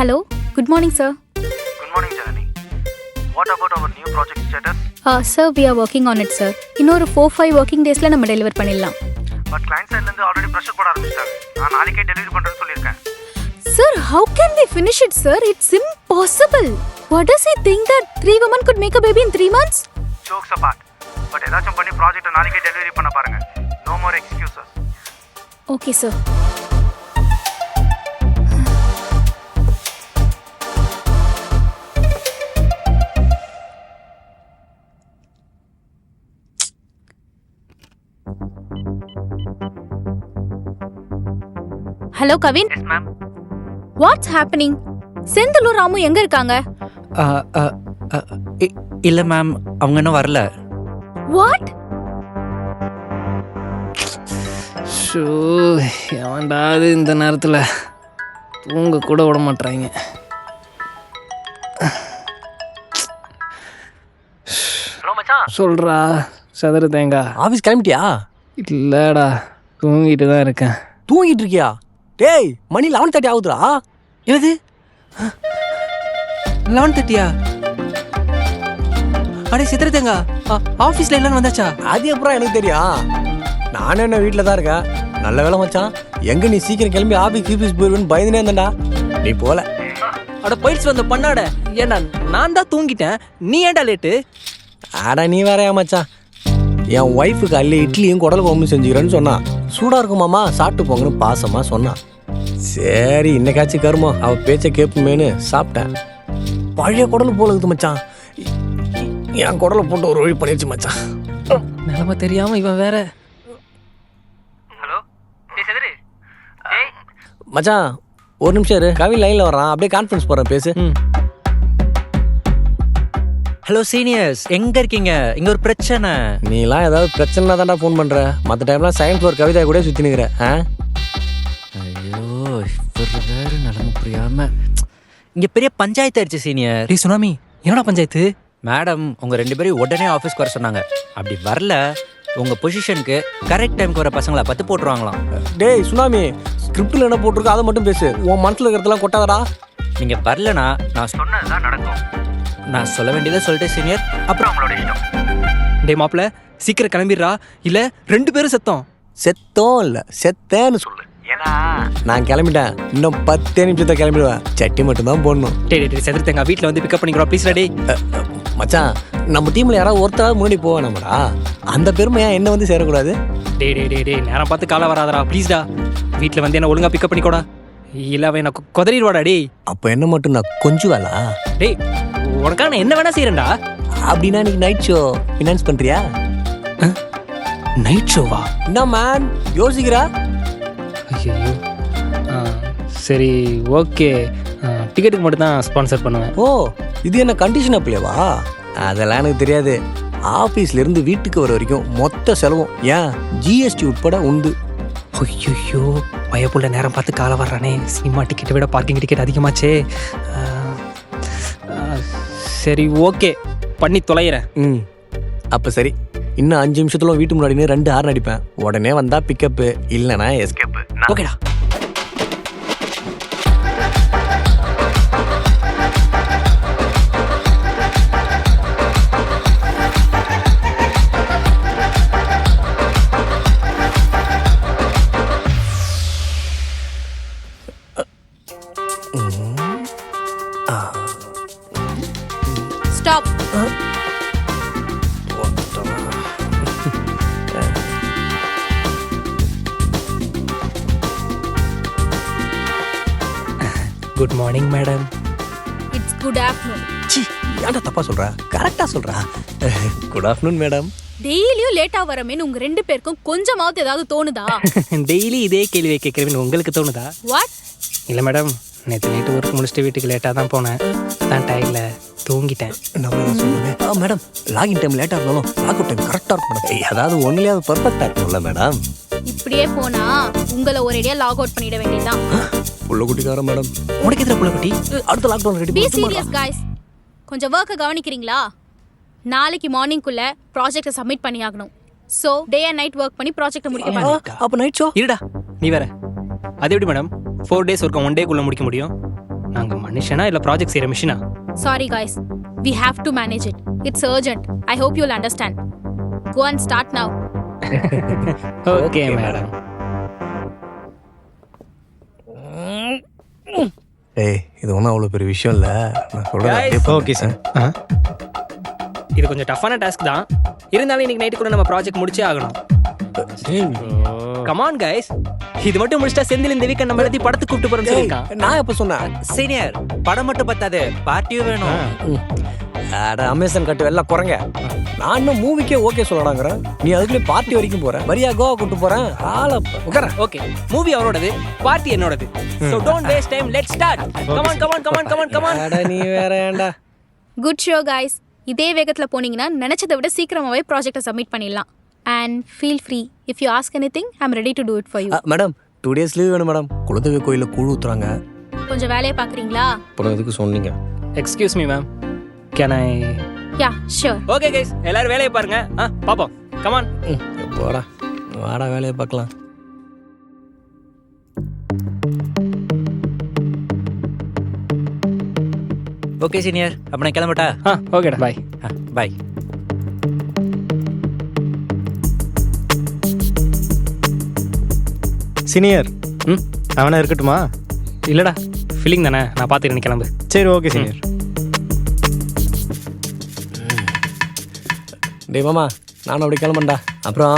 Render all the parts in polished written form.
Hello. Good morning, sir. Good morning, Janani. What about our new project status? Sir, we are working on it, sir. இன்னொரு 4-5 working daysல நம்ம deliver பண்ணிடலாம். But client side இருந்து already pressure போட ஆரம்பிச்சிட்டாங்க. நான் நாளைக்கே delivery பண்றேன்னு சொல்லிருக்கேன். Sir, how can we finish it, sir? It's impossible. What does he think that 3 women could make a baby in 3 months? Jokes apart. But ஏதாச்சும் பண்ணி ப்ராஜெக்ட் நாளைக்கே டெலிவரி பண்ண பாருங்க. No more excuses. Okay, sir. Hello Kavin. Yes, ma'am. What's happening? செந்திலும் ராமு எங்க இருக்காங்க? இல்லை ma'am, அவங்க இன்னும் வரல. வாட்? ஷோ, எவன்டாது இந்த நேரத்தில் தூங்க கூட விட மாட்டாங்க. ஹலோ மச்சான். சொல்கிறா சதுர தேங்கா. ஆஃபீஸ் கிளம்பிட்டியா? இல்லைடா, தூங்கிட்டு தான் இருக்கேன். தூங்கிட்டு இருக்கியா? டேய், மணி 11:30 ஆகுதுடா. என்னது 11:30? அடே சித்திரத்தேங்கா, ஆஃபீஸில் எல்லாரும் வந்தாச்சா? அது எப்பறம் எனக்கு தெரியும்? நானே என்ன வீட்டில் தான் இருக்கேன். நல்ல வேலை மச்சான், எங்கே நீ சீக்கிரம் கிளம்பி ஆஃபீஸ் போயிருவேன்னு பயந்துனே இருந்தேன்டா. நீ போல. அட பயிற்சி வந்த பண்ணாட. ஏன்டா நான் தான் தூங்கிட்டேன், நீ ஏன்டா லேட்டு? ஆடா நீ வேறையா மச்சான். என் ஒய்ஃபுக்கு அள்ளி இட்லியும் குடல் குழம்பு செஞ்சுக்கிறேன்னு சொன்னான். சூடாக இருக்குமாம்மா, சாப்பிட்டு போங்கன்னு பாசமாக சொன்னான். சரி, இன்னைக்காச்சும் கருமோ அவள் பேச்சை கேட்புமேனு சாப்பிட்டேன். பழைய குடல் போல இருக்குது மச்சான். என் குடலை போட்டு ஒரு வழி பண்ணிடுச்சு மச்சான். நிலமை தெரியாமல் இவன் வேற. ஹலோ. டேய் செதிரு. டேய் மச்சான் ஒரு நிமிஷம் இரு, கவின் லைனில் வர்றான், அப்படியே கான்ஃபரன்ஸ் போகிறேன், பேசு. ஹலோ சீனியர்ஸ், எங்கே இருக்கீங்க? இங்கே ஒரு பிரச்சனை. நீலாம் ஏதாவது பிரச்சனை தான்டா ஃபோன் பண்ணுற. மற்ற டைம்லாம் சயின்ஸ் ஒரு கவிதை கூட சுற்றி நிற்கிற. ஐயோ, இவர் வேறு நிலமை புரியாம. இங்கே பெரிய பஞ்சாயத்து ஆயிடுச்சு சீனியர். டேய் சுனாமி, என்னடா பஞ்சாயத்து? மேடம் உங்கள் 2 பேரையும் உடனே ஆஃபீஸ்க்கு வர சொன்னாங்க. அப்படி வரல, உங்கள் பொசிஷனுக்கு கரெக்ட் டைமுக்கு வர பசங்களை பத்து போட்டுருவாங்களாம். டேய் சுனாமி, ஸ்கிரிப்டில் என்ன போட்டிருக்கோ அதை மட்டும் பேசு. உன் மனசில் இருக்கிறதெல்லாம் கொட்டாதடா. நீங்கள் வரலனா நான் சொன்னதுதான் நடக்கும். நான் சொல்ல வேண்டியதை சொல்லிட்டேன் சீனியர். அப்புறம் அவங்களோட இஷ்டம். டேய் மாப்பிள்ள, சீக்கிரம் கிளம்பிடுறா, இல்லை 2 பேரும் செத்தோம். செத்தோம் இல்லை, செத்தேன்னு சொல்லு. ஏன்னா நான் கிளம்பிட்டேன், இன்னும் 10 நிமிஷத்தை கிளம்பிடுவேன். சட்டி மட்டும்தான் போடணும். டேய் செதுருத்தேங்க, வீட்டில் வந்து பிக்கப் பண்ணிக்கிறோம் ப்ளீஸ். டேய் மச்சான், நம்ம டீமில் யாராவது ஒருத்தராவது முன்னாடி போவேனாமடா. அந்த பெருமையா என்ன வந்து சேரக்கூடாது? டேய் நேரம் பார்த்து காலை வராதடா ப்ளீஸ்டா. வீட்டில் வந்து என்ன ஒழுங்காக பிக்கப் பண்ணிக்கோடா, இல்லை அவன் எனக்கு கொதறிடுவாடா. டேய் அப்போ என்ன மட்டும் நான் கொஞ்சம் வேலா? டேய் உனக்காக நான் என்ன வேணா செய்கிறேன்டா. அப்படின்னா இன்னைக்கு நைட் ஷோ ஃபினான்ஸ் பண்ணுறியா? நைட் ஷோவா? என்ன மேன் யோசிக்கிறா? ஐயோ, சரி ஓகே, டிக்கெட்டுக்கு மட்டும் தான் ஸ்பான்சர் பண்ணுவேன். ஓ, இது என்ன கண்டிஷன் அப்ளேவா? அதெல்லாம் எனக்கு தெரியாது. ஆஃபீஸ்லேருந்து வீட்டுக்கு வர வரைக்கும் மொத்த செலவும் ஏன் ஜிஎஸ்டி உட்பட உண்டு. ஐயோ, பயப்புள்ள நேரம் பார்த்து காலை வர்றானே. சினிமா டிக்கெட்டை விட பார்க்கிங் டிக்கெட் அதிகமாச்சே. சரி ஓகே, பண்ணி தொலைகிறேன். அப்போ சரி, இன்னும் 5 நிமிஷத்துல வீட்டு முன்னாடினு 2 ஹார்ன் அடிப்பேன். உடனே வந்தா பிக்கப்பு, இல்லைனா எஸ்கேப்பு. ஓகேடா. Stop. Good morning madam. It's good afternoon. C, ஏன்டா தப்பா சொல்றா? கரெக்டா சொல்றா. Good afternoon madam. டெய்லியும் லேட்டா வரமேன்னு உங்க 2 பேருக்கும் கொஞ்சமாவது ஏதாவது தோணுதா? டெய்லி இதே கேள்வியை கேட்குறேன்னு உங்களுக்கு தோணுதா? வாட்? இல்லை மேடம், நேற்று நைட்டு ஒர்க் முடிச்சுட்டு வீட்டுக்கு லேட்டாக தான் போனேன். தான் டயர்டில் தூங்கிட்டேன். நம்ம சொல்லுவேன் மேடம், லாகின் டைம் லேட்டாக இருந்தாலும் லாக் அவுட் டைம் கரெக்டாக இருக்கும் மேடம். அதாவது ஒன்லையாவது பர்ஃபெக்டாக இருக்கும்ல மேடம். இப்படியே போனா உங்களை ஒரேடியா லாக் அவுட் பண்ணிட வேண்டியதுதான். புள்ள குட்டிக்காரன் மேடம். உனக்கு எதிர புள்ளக்குட்டி? அடுத்த lockdown ready be serious guys. கொஞ்சம் வர்க்க கவனிக்கிறீங்களா? நாளைக்கு மார்னிங்குள்ள ப்ராஜெக்ட்டை சப்மிட் பண்ணி ஆகணும். So day and night work பண்ணி ப்ராஜெக்ட்டை முடிக்க பாருங்க. அப்ப நைட் ஷோ இருடா, நீ வேற. அது எப்படி மேடம் 4 days ஒர்க் 1 டேக்குள்ள முடிக்க முடியும்? நாங்கள் மனுஷனா இல்லை ப்ராஜெக்ட் செய்கிற மிஷினா? Sorry guys, we have to manage it. It's urgent. I hope you'll understand. Go and start now. Okay madam. ஏய் இது ஒன்றும் அவ்வளோ பெரிய விஷயம் இல்லை, நான் Guys. சொல்கிறேன். Okay sir. இது கொஞ்சம் டஃப்பான டாஸ்க் தான், இருந்தாலும் இன்னைக்கு நைட்டு கூட நம்ம ப்ராஜெக்ட் முடிச்சே ஆகணும். கமான் கைஸ், இது மட்டும் முடிச்சிட்டா செந்தில் இந்த வீக்கெண்ட் நம்ம எல்லாத்தையும் படத்துக்கு கூப்பிட்டு போறோம்னு சொல்லியிருக்கான். நான் எப்போ சொன்னேன்? சீனியர் படம் மட்டும் பத்தாது, பார்ட்டியும் வேணும். அட அமேசான் கட்டு எல்லாம் குறைங்க. நான் இன்னும் மூவிக்கே ஓகே சொல்லலாங்கிறேன், நீ அதுக்குள்ளே பார்ட்டி வரைக்கும் போகிறேன். வரியா கோவா கூப்பிட்டு போகிறேன். ஆளை உட்கார. ஓகே, மூவி அவரோடது, பார்ட்டி என்னோடது. So don't waste time, let's start. Come on, come on, come on, come on, come on. அட நீ வேற ஏன்டா. Good show guys. இதே வேகத்தில் போனீங்கன்னா நினச்சதை விட சீக்கிரமாகவே ப்ராஜெக்டை சப்மிட் பண்ணிடலாம். And feel free. If you ask anything, I'm ready to do it for you. Madam 2 days leave வேணும் மேடம். குலதெய்வ கோயிலில் கூழ் ஊற்றுறாங்க. கொஞ்சம் வேலையை பார்க்குறீங்களா? அப்புறம் எதுக்கு சொன்னீங்க? Excuse me ma'am, can I? Yeah, sure. Okay guys, எல்லாரும் வேலையை பாருங்க. பாப்போம். Come on. போடா வாடா வேலையை பார்க்கலாம். ஓகே சீனியர், அப்போ நான் கிளம்பட்டா? ஓகேடா, பாய். பாய். சீனியர், அவனா இருக்கட்டுமா? இல்லடா, ஃபீலிங் தானே, நான் பார்த்துக்கிறேன், நீ கிளம்பு. சரி ஓகே சீனியர். டேய் மாமா, நானும் அப்படி கிளம்பண்டா. அப்புறம்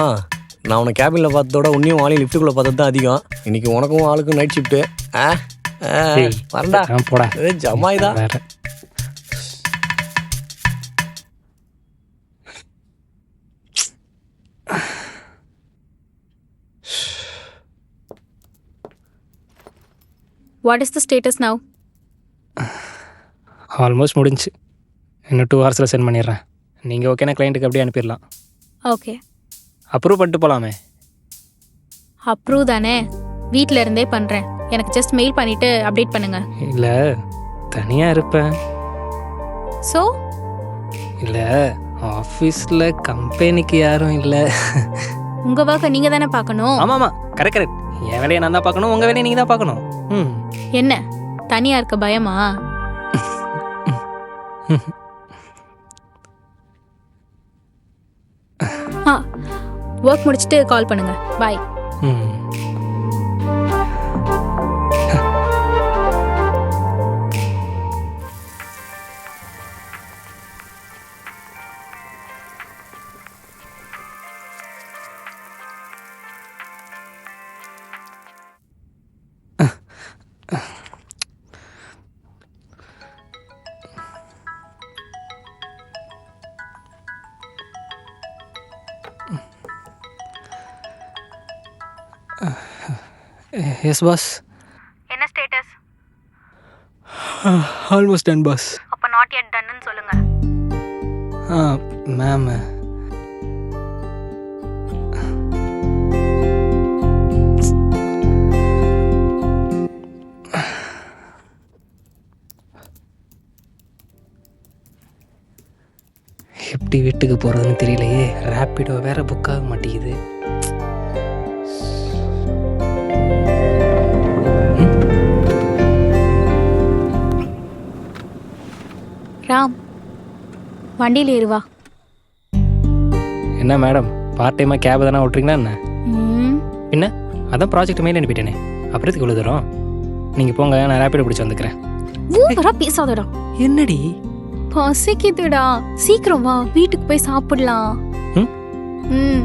நான் உன்னை கேபினில் பார்த்ததோட உன்னையும் ஆளையும் லிஃப்ட்டுக்குள்ளே பார்த்தது தான் அதிகம். இன்னைக்கு உனக்கும் ஆளுக்கும் நைட் ஷிஃப்ட்டு. வரண்டா. போடா. ஜமாய் தான். வேற What is the status now? Almost முடிஞ்சு. இன்னும் 2 ஹவர்ஸில் சென்ட் பண்ணிடுறேன். நீங்கள் ஓகேனா கிளைண்ட்டுக்கு அப்படியே அனுப்பிடலாம். Okay. அப்ரூவ் பண்ணிட்டு போகலாமே? அப்ரூவ் தானே, வீட்டில் இருந்தே பண்ணுறேன். எனக்கு ஜஸ்ட் மெயில் பண்ணிவிட்டு அப்டேட் பண்ணுங்க. இல்லை, தனியாக இருப்பேன். ஸோ இல்லை, ஆஃபீஸில் கம்பெனிக்கு யாரும் இல்லை. உங்கள் ஒர்க்கை நீங்கள் தானே பார்க்கணும். ஆமாம் ஆமாம், கரெக்ட் கரெக்ட். என் வேலையை நான் தான் பார்க்கணும், உங்கள் வேலையை நீங்கள் தான் பார்க்கணும். என்ன தனியாக இருக்க பயமா? ஒர்க் முடிச்சுட்டு கால் பண்ணுங்க. பாய். Yes boss. என்ன ஸ்டேட்டஸ்? Almost done boss. அப்போ நாட் yet done சொல்லுங்க. மேம், எப்படி வீட்டுக்கு போகிறதுன்னு தெரியலையே. ரேப்பிடோ வேற புக் ஆக மாட்டேங்குது. ராம், வண்டியில் ஏறுவா. என்ன மேடம், பார்ட் டைமாக கேப் தானே ஓட்டுறீங்களா என்ன? பின்ன அதான் ப்ராஜெக்ட் மெயில் அனுப்பிட்டேனே, அப்புறத்துக்கு இவ்வளோ தூரம். நீங்கள் போங்க, நான் ரேப்பிடோ பிடிச்சி வந்துக்கிறேன். ஊவரா பேசாதடா. என்னடி பசிக்குதுடா, சீக்கிரம் வா, வீட்டுக்கு போய் சாப்பிடலாம். ம்